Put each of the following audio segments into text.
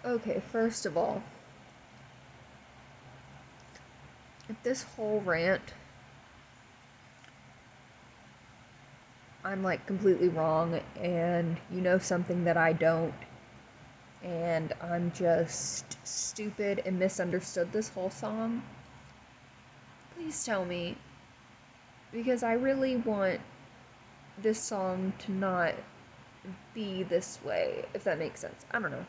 Okay, first of all, if this whole rant, I'm like completely wrong and you know something that I don't, and I'm just stupid and misunderstood this whole song, please tell me. Because I really want this song to not be this way, if that makes sense. I don't know.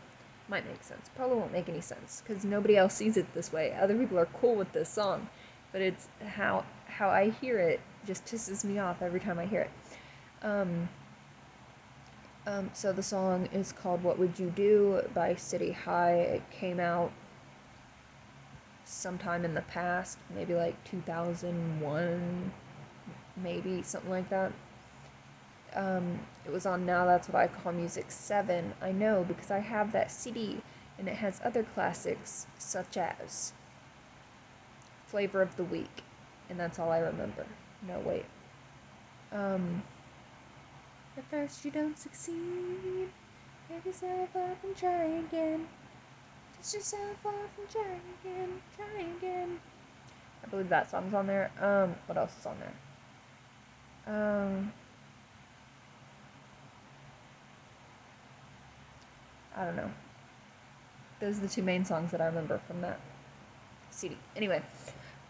Might make sense. Probably won't make any sense because nobody else sees it this way. Other people are cool with this song, but it's how I hear it just pisses me off every time I hear it. Um, so the song is called "What Would You Do" by City High. It came out sometime in the past, maybe like 2001, maybe something like that. It was on Now That's What I Call Music 7. I know because I have that CD and it has other classics such as Flavor of the Week, and that's all I remember. No, wait. Um, at first you don't succeed. Pick yourself up and try again. Dust yourself off and try again. Try again. I believe that song's on there. What else is on there? I don't know. Those are the two main songs that I remember from that CD. Anyway,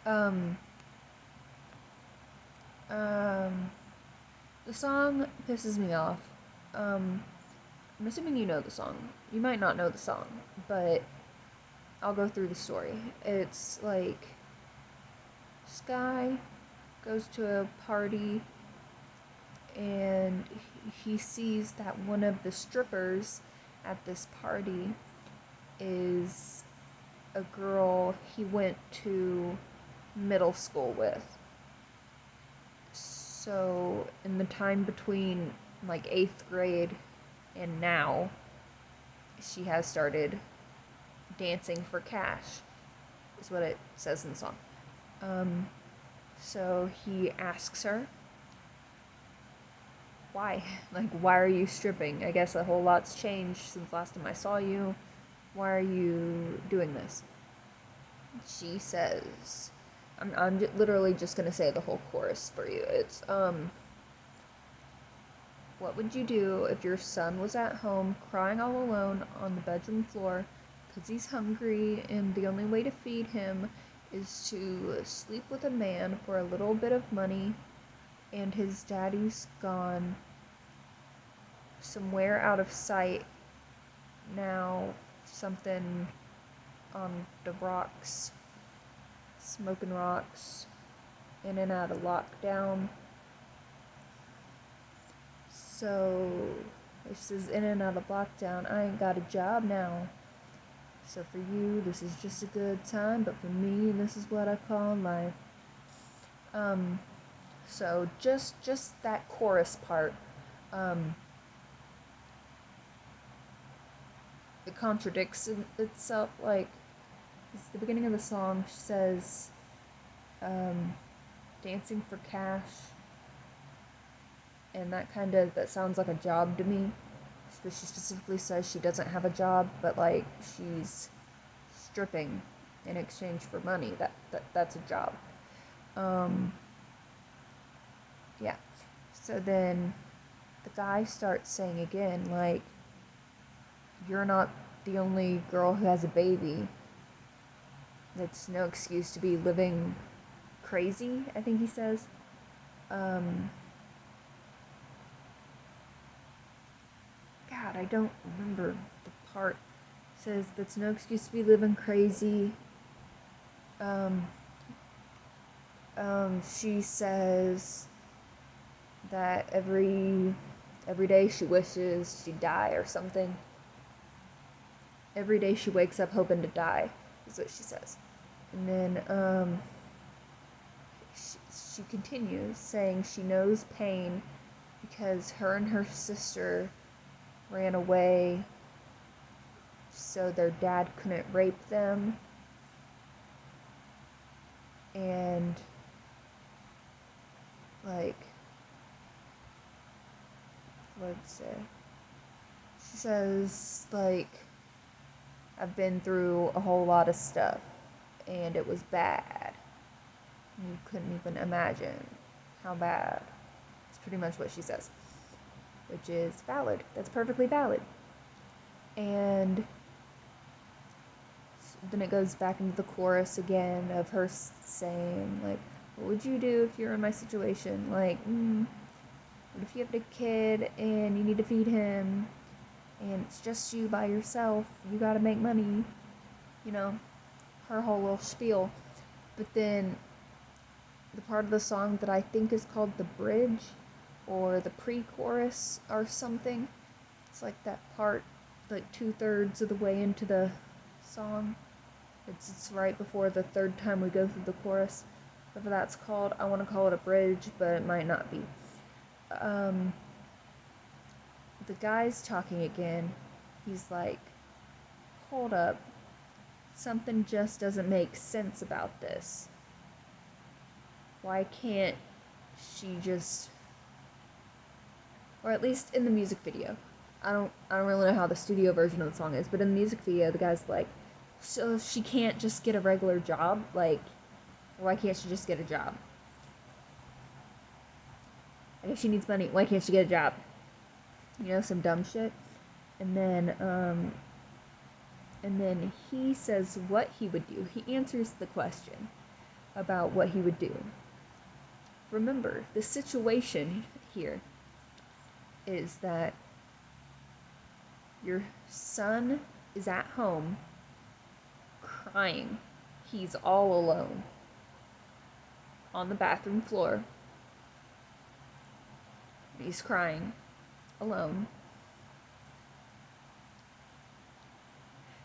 um, um, the song pisses me off. I'm assuming you know the song. You might not know the song, but I'll go through the story. It's like Sky goes to a party and he sees that one of the strippers at this party is a girl he went to middle school with. So, in the time between like 8th grade and now, she has started dancing for cash, is what it says in the song. Um, so he asks her, why? Like, why are you stripping? I guess a whole lot's changed since last time I saw you. Why are you doing this? She says, I'm literally just gonna say the whole chorus for you. It's, what would you do if your son was at home crying all alone on the bedroom floor because he's hungry and the only way to feed him is to sleep with a man for a little bit of money and his daddy's gone somewhere out of sight now, something on the rocks, smoking rocks, in and out of lockdown. So, this is in and out of lockdown. I ain't got a job now. So for you, this is just a good time, but for me, this is what I call life. Um, so just that chorus part, um, it contradicts itself. Like, it's the beginning of the song says, um, dancing for cash, and that sounds like a job to me. So she specifically says she doesn't have a job, but like she's stripping in exchange for money. That's a job. Um, yeah. So then the guy starts saying again, like, you're not the only girl who has a baby. That's no excuse to be living crazy, I think he says. Um, God, I don't remember the part. It says that's no excuse to be living crazy. Um, she says that every day she wishes she'd die or something. Every day she wakes up hoping to die, is what she says. And then she continues saying she knows pain because her and her sister ran away so their dad couldn't rape them. And like, let's say she says like I've been through a whole lot of stuff, and it was bad. You couldn't even imagine how bad. It's pretty much what she says, which is valid. That's perfectly valid. And then it goes back into the chorus again of her saying, like, what would you do if you're in my situation? Like, what if you have a kid and you need to feed him and it's just you by yourself? You gotta make money. You know, her whole little spiel. But then the part of the song that I think is called the bridge or the pre-chorus or something, it's like that part, like 2/3 of the way into the song. It's right before the third time we go through the chorus. Whatever that's called. I want to call it a bridge, but it might not be. The guy's talking again. He's like, hold up. Something just doesn't make sense about this. Why can't she just... Or at least in the music video. I don't really know how the studio version of the song is, but in the music video, the guy's like, so she can't just get a regular job? Like, why can't she just get a job? And if she needs money, why can't she get a job? You know, some dumb shit. And then he says what he would do. He answers the question about what he would do. Remember, the situation here is that your son is at home crying. He's all alone on the bathroom floor. He's crying alone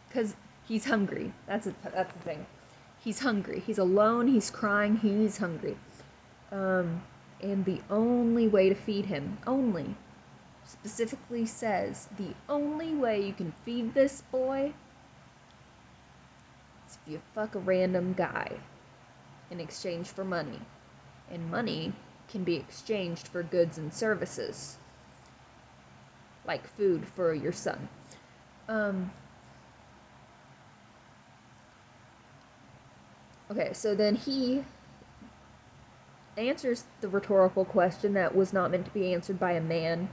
because he's hungry. That's the thing. He's hungry. He's alone. He's crying. He's hungry. And the only way to feed him, specifically says, the only way you can feed this boy is if you fuck a random guy in exchange for money. And money can be exchanged for goods and services, like food for your son. Okay, so then he answers the rhetorical question that was not meant to be answered by a man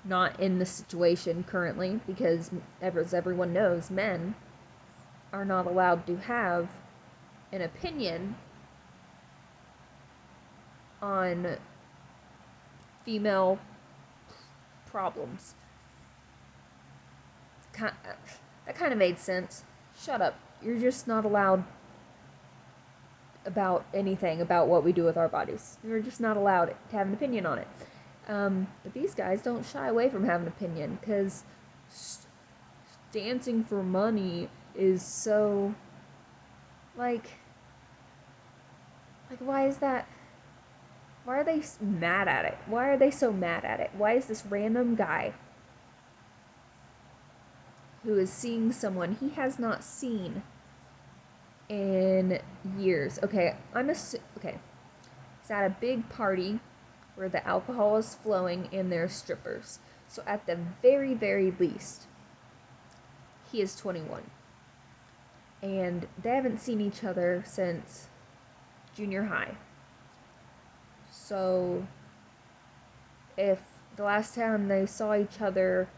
not in the situation currently, because as everyone knows, men are not allowed to have an opinion on female problems. That kind of made sense. Shut up. You're just not allowed about anything about what we do with our bodies. You're just not allowed to have an opinion on it. But these guys don't shy away from having an opinion, because dancing for money is so, like, why is that? Why are they mad at it? Why are they so mad at it? Why is this random guy who is seeing someone he has not seen in years? Okay, okay. It's at a big party where the alcohol is flowing and there's strippers. So at the very, very least, he is 21. And they haven't seen each other since junior high. So if the last time they saw each other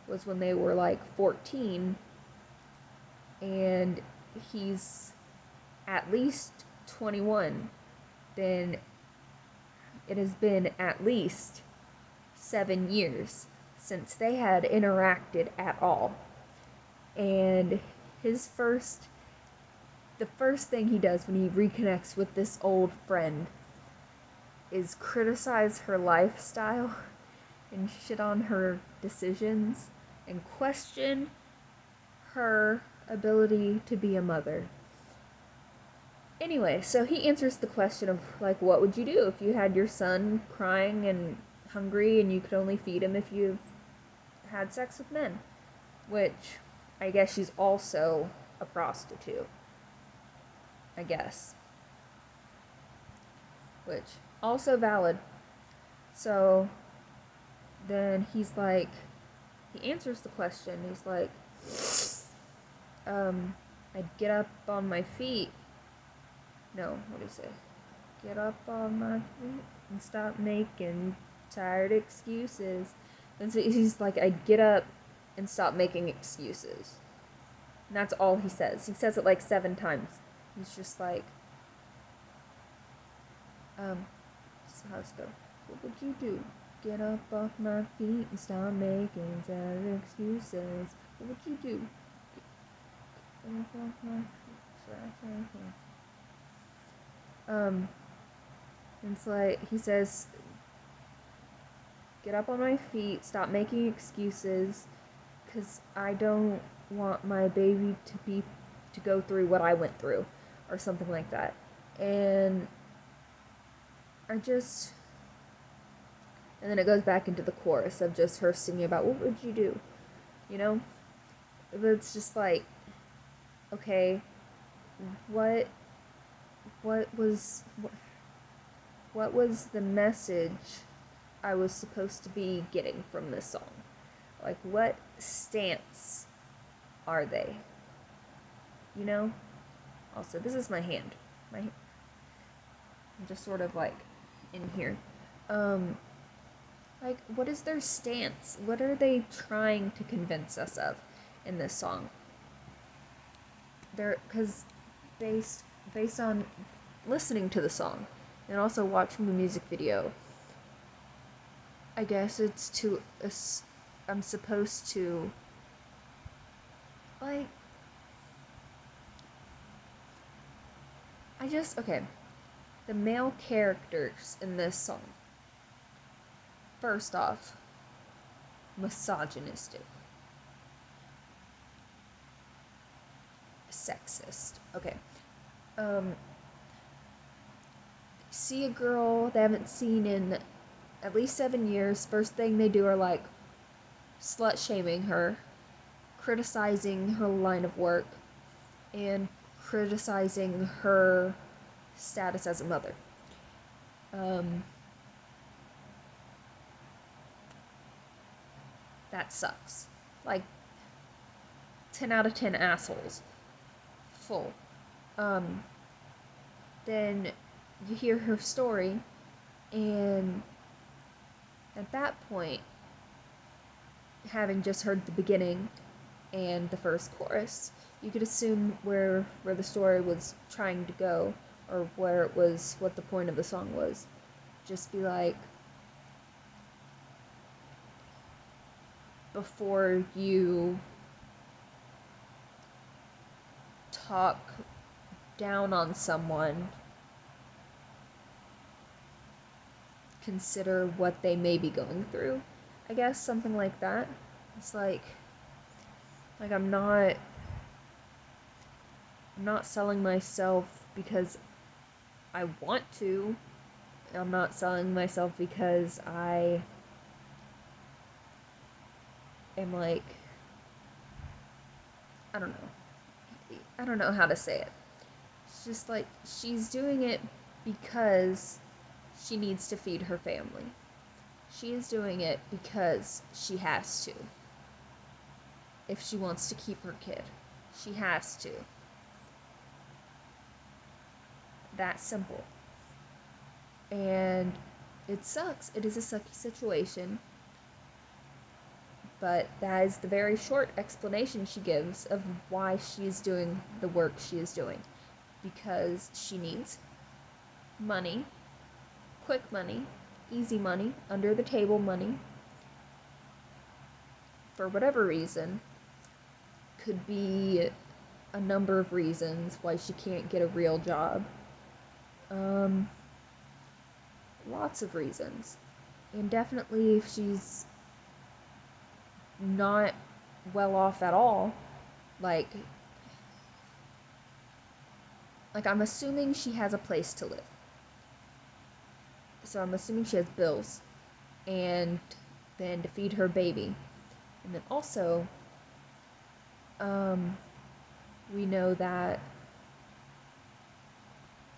was when they were like 14, and he's at least 21, then it has been at least 7 years since they had interacted at all. And the first thing he does when he reconnects with this old friend is criticize her lifestyle and shit on her decisions and question her ability to be a mother. Anyway, so he answers the question of, like, what would you do if you had your son crying and hungry and you could only feed him if you had sex with men? Which, I guess she's also a prostitute. I guess. Which, also valid. So, then he answers the question. He's like, I'd get up on my feet. No, what do you say? Get up on my feet and stop making tired excuses. And so he's like, I'd get up and stop making excuses. And that's all he says. He says it like 7 times. He's just like, this is how it's go. What would you do? Get up off my feet and stop making tired excuses. What would you do? Get up off my feet. It's like, he says, get up on my feet, stop making excuses, because I don't want my baby to go through what I went through, or something like that. And and then it goes back into the chorus of just her singing about, what would you do? You know? It's just like, okay, what was the message I was supposed to be getting from this song? Like, what stance are they? You know? Also, this is my hand. I'm just sort of like in here. Like, what is their stance? What are they trying to convince us of in this song? Because based on listening to the song and also watching the music video, I guess it's I'm supposed to, like, okay, the male characters in this song, first off, misogynistic, sexist. Okay. See a girl they haven't seen in at least 7 years, first thing they do are like slut shaming her, criticizing her line of work, and criticizing her status as a mother. That sucks. Like, 10 out of 10 assholes. Full. Then you hear her story, and at that point, having just heard the beginning and the first chorus, you could assume where the story was trying to go, or what the point of the song was. Just be like, before you talk down on someone, consider what they may be going through. I guess something like that. It's like I'm not selling myself because I want to. I'm not selling myself because I am like, I don't know how to say it. It's just like, she's doing it because she needs to feed her family. She is doing it because she has to. If she wants to keep her kid, she has to. That simple. And it sucks. It is a sucky situation. But that is the very short explanation she gives of why she is doing the work she is doing. Because she needs money, quick money, easy money, under the table money, for whatever reason. Could be a number of reasons why she can't get a real job. Lots of reasons. And definitely if she's not well off at all, like I'm assuming she has a place to live. So I'm assuming she has bills, and then to feed her baby. And then also, we know that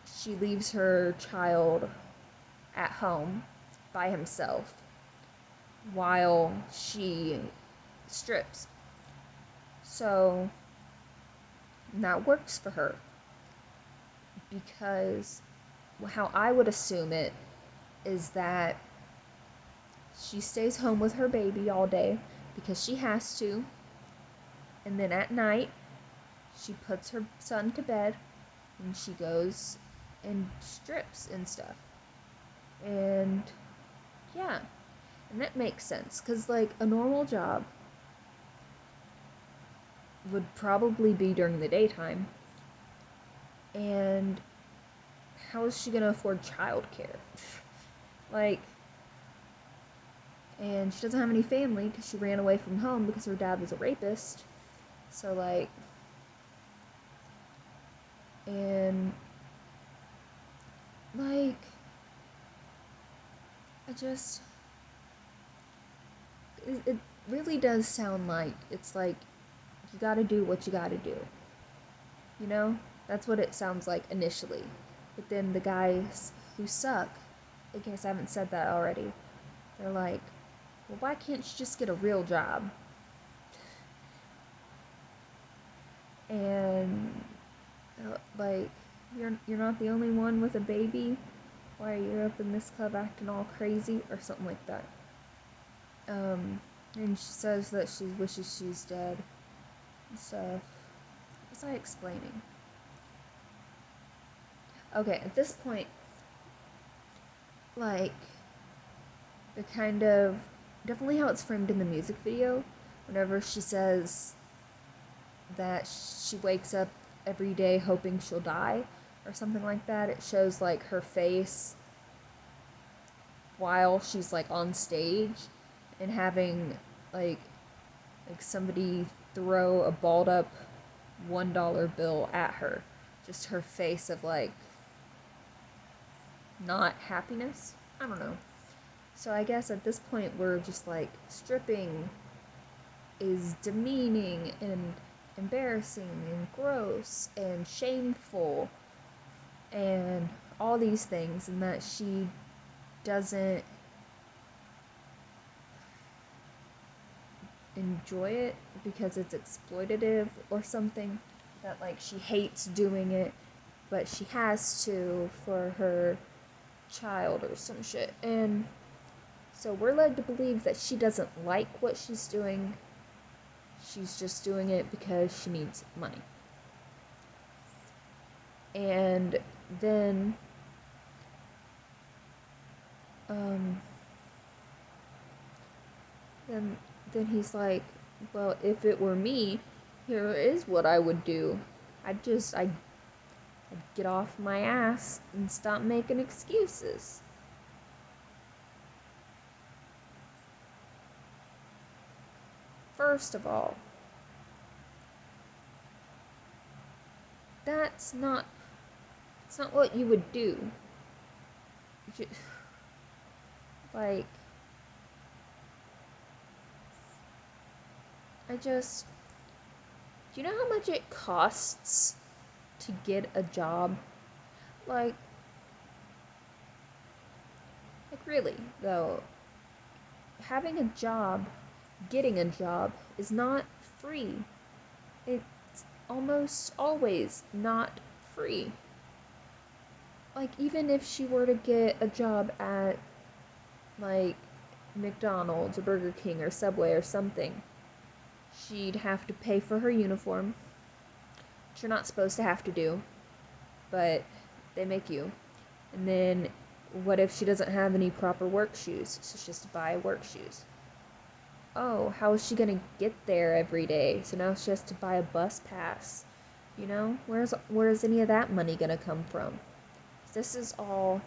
she leaves her child at home by himself while she strips. So And that works for her because how I would assume it is that she stays home with her baby all day because she has to, and then at night she puts her son to bed and she goes and strips and stuff. And yeah, and that makes sense because, like, a normal job would probably be during the daytime. And how is she gonna afford childcare? Like, and she doesn't have any family because she ran away from home because her dad was a rapist. So, like, and, like, I just, it really does sound like it's like you gotta do what you gotta do. You know? That's what it sounds like initially. But then the guys who suck, in case I haven't said that already, they're like, well, why can't you just get a real job? And like, you're not the only one with a baby. Why are you up in this club acting all crazy or something like that? And she says that she wishes she's dead and stuff. What was I explaining? Okay, at this point, like, the kind of definitely how it's framed in the music video, whenever she says that she wakes up every day hoping she'll die or something like that, it shows like her face while she's like on stage and having like somebody throw a balled up $1 bill at her, just her face of like not happiness. I don't know. So I guess at this point we're just like, stripping is demeaning and embarrassing and gross and shameful and all these things, and that she doesn't enjoy it because it's exploitative or something, that like she hates doing it but she has to for her child or some shit. And so we're led to believe that she doesn't like what she's doing. She's just doing it because she needs money. And then um then then he's like, well, if it were me, here is what I would do. I'd get off my ass and stop making excuses. First of all, that's not it's not what you would do. Like, do you know how much it costs to get a job? Like, really, though, having a job, getting a job, is not free. It's almost always not free. Like, even if she were to get a job at, like, McDonald's or Burger King or Subway or something, she'd have to pay for her uniform, which you're not supposed to have to do, but they make you. And then what if she doesn't have any proper work shoes? So she has to buy work shoes. Oh, how is she gonna get there every day? So now she has to buy a bus pass. You know, where's any of that money gonna come from? This is all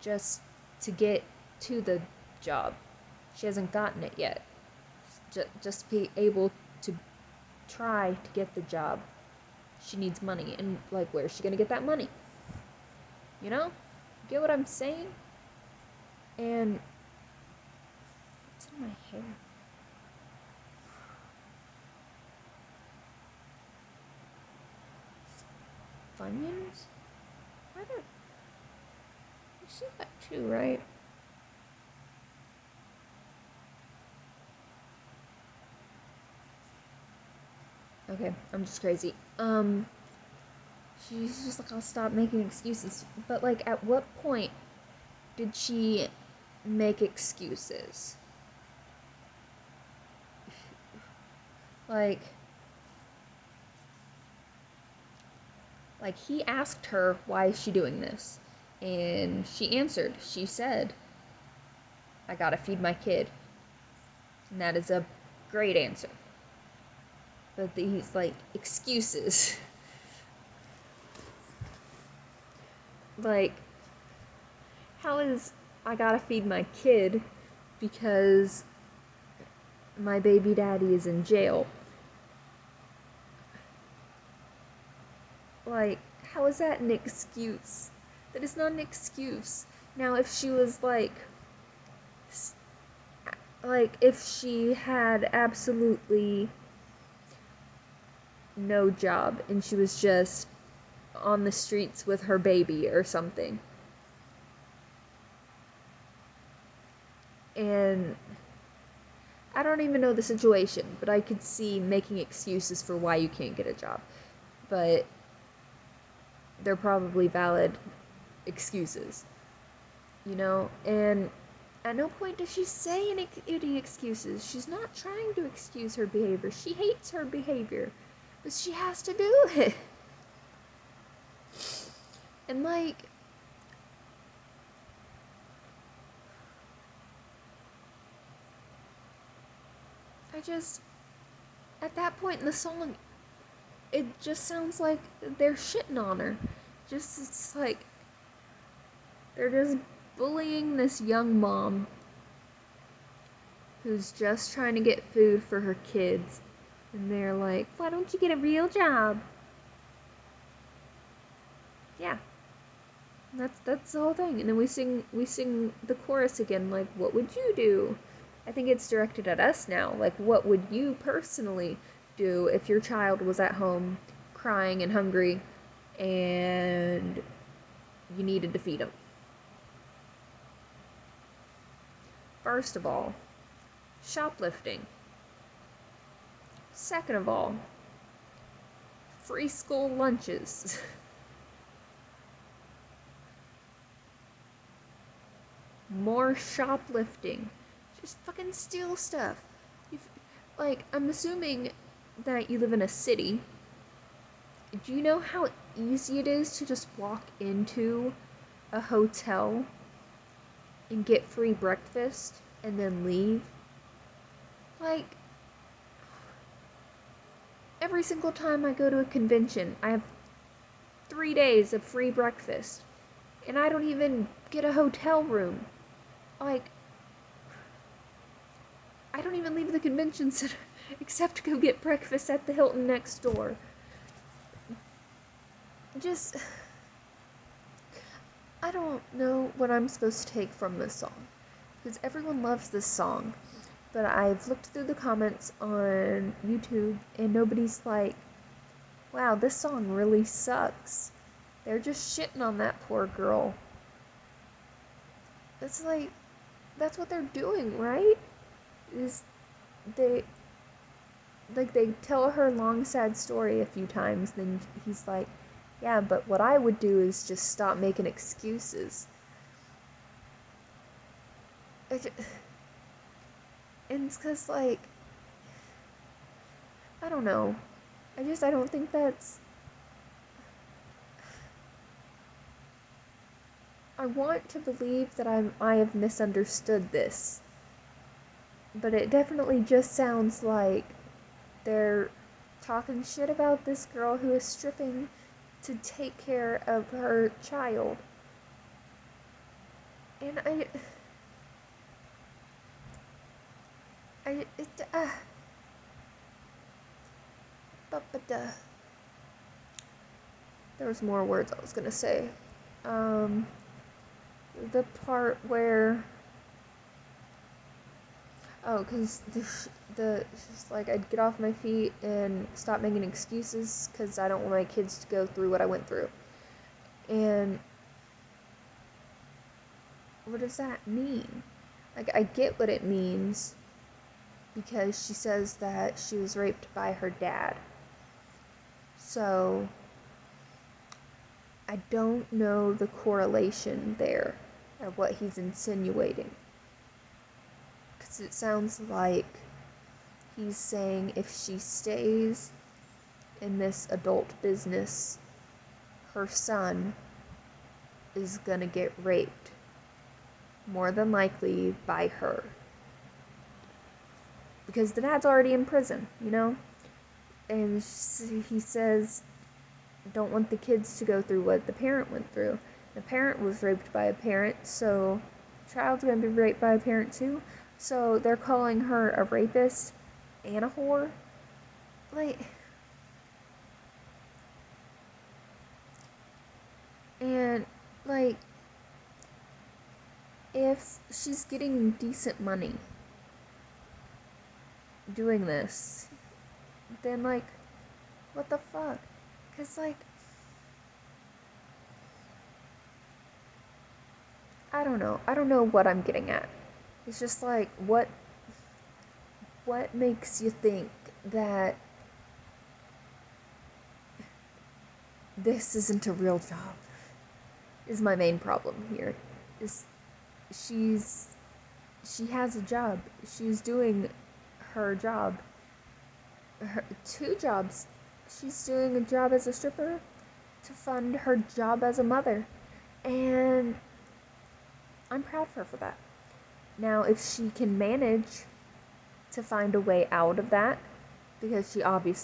just to get to the job. She hasn't gotten it yet. Just be able to try to get the job. She needs money, and like, where's she gonna get that money? You know? Get what I'm saying? And what's in my hair? Funyuns? Why don't you see that too, right? Okay, I'm just crazy. She's just like, I'll stop making excuses. But, like, at what point did she make excuses? Like, he asked her, why is she doing this? And she answered. She said, I gotta feed my kid. And that is a great answer. But these, like, excuses. Like, how is I gotta feed my kid because my baby daddy is in jail? Like, how is that an excuse? That is not an excuse. Now, if she was if she had absolutely no job and she was just on the streets with her baby or something, and I don't even know the situation, but I could see making excuses for why you can't get a job. But they're probably valid excuses, you know? And at no point does she say any excuses. She's not trying to excuse her behavior. She hates her behavior, but she has to do it. And, like, at that point in the song, it just sounds like they're shitting on her. It's like they're just bullying this young mom who's just trying to get food for her kids. And they're like, why don't you get a real job? Yeah. That's the whole thing. And then we sing the chorus again, like, what would you do? I think it's directed at us now. Like, what would you personally do if your child was at home crying and hungry and you needed to feed them? First of all, shoplifting. Second of all, free school lunches. More shoplifting. Just fucking steal stuff. Like, I'm assuming that you live in a city. Do you know how easy it is to just walk into a hotel and get free breakfast and then leave? Like, every single time I go to a convention, I have 3 days of free breakfast. And I don't even get a hotel room. Like, I don't even leave the convention center except to go get breakfast at the Hilton next door. Just, I don't know what I'm supposed to take from this song. Because everyone loves this song. But I've looked through the comments on YouTube and nobody's like, wow, this song really sucks. They're just shitting on that poor girl. It's like, that's what they're doing, right? Is they tell her long sad story a few times, then he's like, yeah, but what I would do is just stop making excuses. And it's because, like, I don't know. I don't think that's... I want to believe that I have misunderstood this. But it definitely just sounds like they're talking shit about this girl who is stripping to take care of her child. And there was more words I was gonna say. The part where, because it's like, I'd get off my feet and stop making excuses because I don't want my kids to go through what I went through. And what does that mean? Like, I get what it means because she says that she was raped by her dad. So, I don't know the correlation there of what he's insinuating. Because it sounds like he's saying if she stays in this adult business, her son is gonna get raped. More than likely by her. Because the dad's already in prison, you know? And he says, don't want the kids to go through what the parent went through. The parent was raped by a parent, so the child's gonna be raped by a parent too. So they're calling her a rapist and a whore. Like, and like, if she's getting decent money doing this, then like, what the fuck? Cause like, I don't know. I don't know what I'm getting at. It's just like, what makes you think that this isn't a real job? Is my main problem here. Is she has a job. She's doing her job. Two jobs. She's doing a job as a stripper to fund her job as a mother. And I'm proud of her for that. Now, if she can manage to find a way out of that, because she obviously